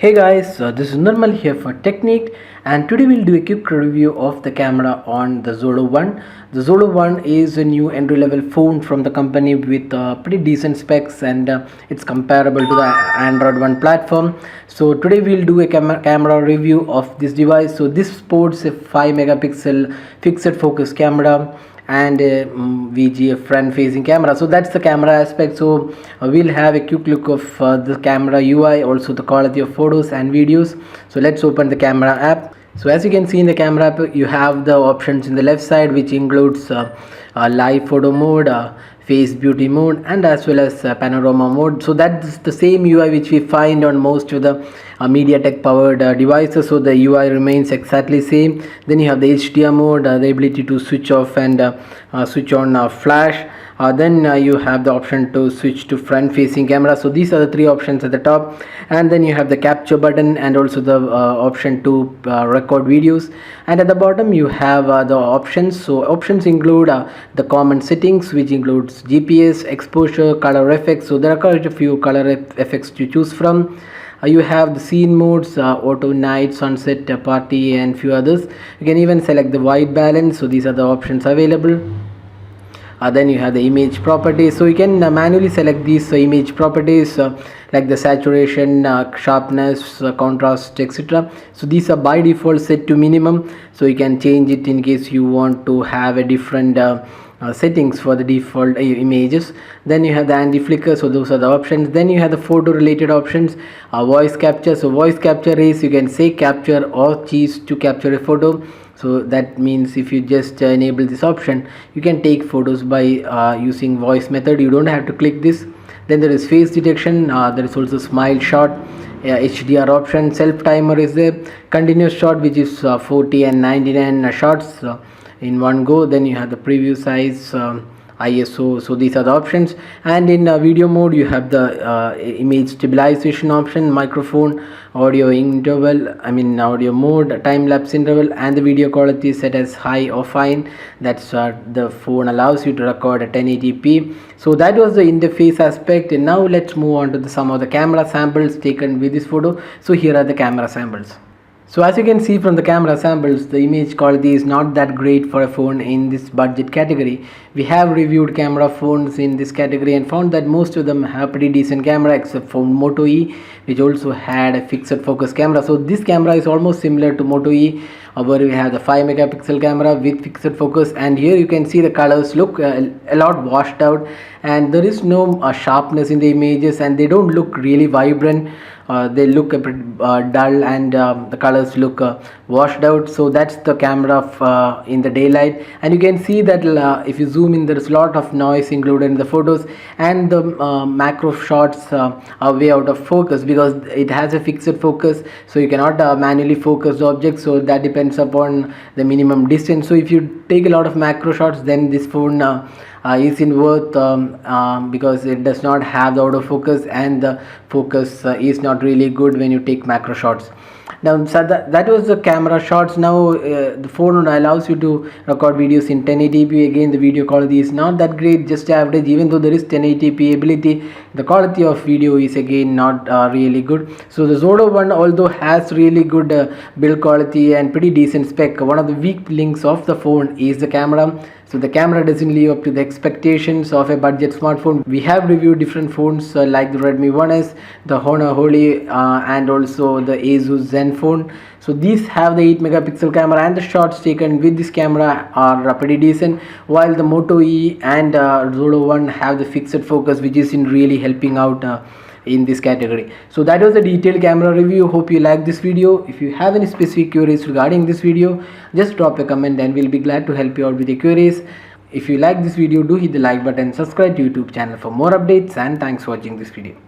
Hey guys, this is Nirmal here for Technique, and today we'll do a quick review of the camera on the XOLO One. The XOLO One is a new entry-level phone from the company with pretty decent specs, and it's comparable to the Android One platform. So today we'll do a camera review of this device. So this sports a 5 megapixel fixed focus camera and a VGF front facing camera. So that's the camera aspect. So we'll have a quick look of the camera UI, also the quality of photos and videos. So let's open the camera app. So as you can see in the camera app, you have the options in the left side, which includes live photo mode, face beauty mode, and as well as panorama mode. So that's the same UI which we find on most of the MediaTek powered devices. So the UI remains exactly same. Then you have the HDR mode, the ability to switch off and switch on flash. Then you have the option to switch to front facing camera. So these are the three options at the top, and then you have the capture button and also the option to record videos, and at the bottom you have the options. So options include the common settings, which includes GPS, exposure, color effects. So there are quite a few color effects to choose from. You have the scene modes, auto, night, sunset, party, and few others. You can even select the white balance. So these are the options available. Then you have the image properties. So you can manually select these image properties like the saturation, sharpness, contrast, etc. So these are by default set to minimum, so you can change it in case you want to have a different settings for the default images. Then you have the anti-flicker. So those are the options. Then you have the photo related options, voice capture. So voice capture is, you can say capture or choose to capture a photo. So that means if you just enable this option, you can take photos by using voice method. You don't have to click this. Then there is face detection. There is also smile shot, HDR option, self timer is there, continuous shot, which is 40 and 99 shots in one go. Then you have the preview size, ISO. So these are the options. And in video mode, you have the image stabilization option, microphone, audio interval, audio mode, time lapse interval, and the video quality is set as high or fine. That's the phone allows you to record at 1080p. So that was the interface aspect, and now let's move on to some of the camera samples taken with this photo. So here are the camera samples. So as you can see from the camera samples, the image quality is not that great for a phone in this budget category. We have reviewed camera phones in this category and found that most of them have pretty decent camera, except for Moto E, which also had a fixed focus camera. So this camera is almost similar to Moto E, where we have the 5 megapixel camera with fixed focus, and here you can see the colors look a lot washed out, and there is no sharpness in the images, and they don't look really vibrant. They look a bit dull, and the colors look washed out. So that's the camera in the daylight, and you can see that if you zoom in, there is a lot of noise included in the photos, and the macro shots are way out of focus because it has a fixed focus, so you cannot manually focus the object. So that depends upon the minimum distance. So if you take a lot of macro shots, then this phone is in worth because it does not have the autofocus, and the focus is not really good when you take macro shots. Now, so that was the camera shots. Now the phone allows you to record videos in 1080p. Again, the video quality is not that great, just average. Even though there is 1080p ability, the quality of video is again not really good. So the XOLO One, although has really good build quality and pretty decent spec, one of the weak links of the phone is the camera. So the camera doesn't live up to the expectations of a budget smartphone. We have reviewed different phones like the Redmi 1S, the Honor Holy, and also the Asus Zen phone. So these have the 8 megapixel camera, and the shots taken with this camera are pretty decent, while the Moto E and XOLO One have the fixed focus, which is in really helping out in this category. So that was the detailed camera review. Hope you like this video. If you have any specific queries regarding this video, just drop a comment and we'll be glad to help you out with your queries. If you like this video, do hit the like button, subscribe to YouTube channel for more updates, and thanks for watching this video.